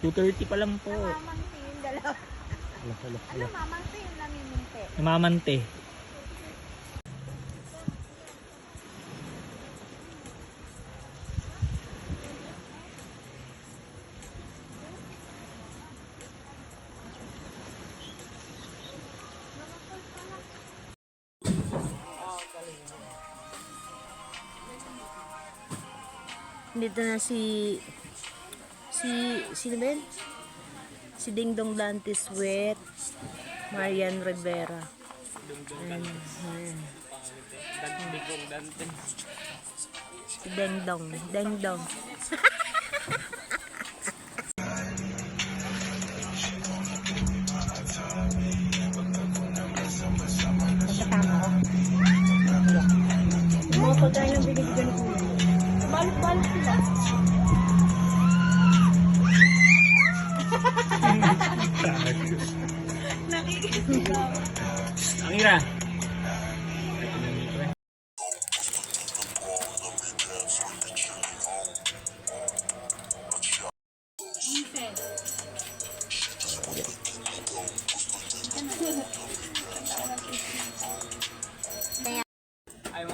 2:30 pa lang po. Namamangti yung dalawa. Ano mamangti yung namiminti? Namamante. Dito na sino ba yun? Si Ding Dong Dantes with Marian Rivera. Si Ding Dong. Ding Dong. Mga pagkain ng binigyan ko. Balik-balik sila. Nakikita. Ang ira.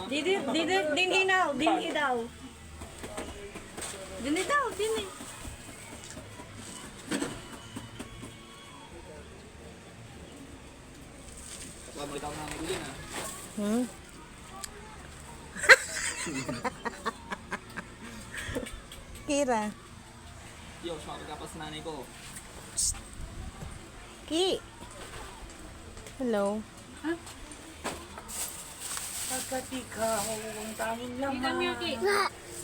Dini daw. Dini daw. Dini daw. Dini. Kira. Yo, sumama ka pa sa nanay ko. Ki. Hello. Pagkat ikaw ang tanging laman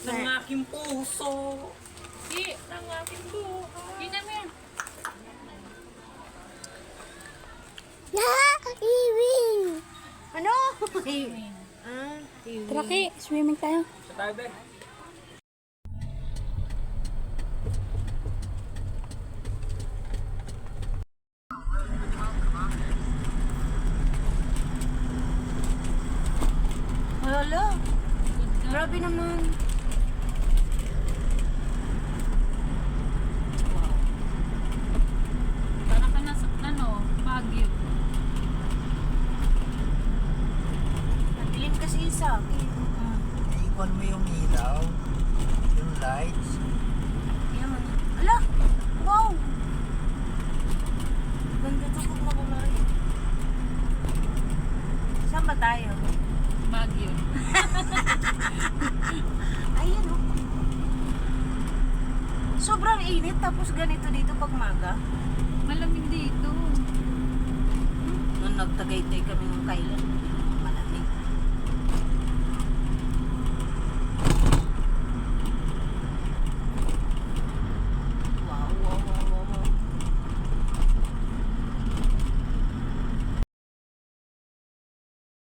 ng aking puso. Ng aking buhay. Ginamit. Ano? Tara, Ki. Swimming tayo. Sa tayo, be. Hala. Grabe naman. Para ka nasa, Baguio. Nadilim kasi sa akin. Iikon mo yung ilaw, yung lights. Yan. Ala! Wow! Ganda to kung makulay. Saan ba tayo? Baguio. Ayan o. Sobrang init tapos ganito dito pag maga. Malamig dito. Nung nagtagaytay kami ng kailan.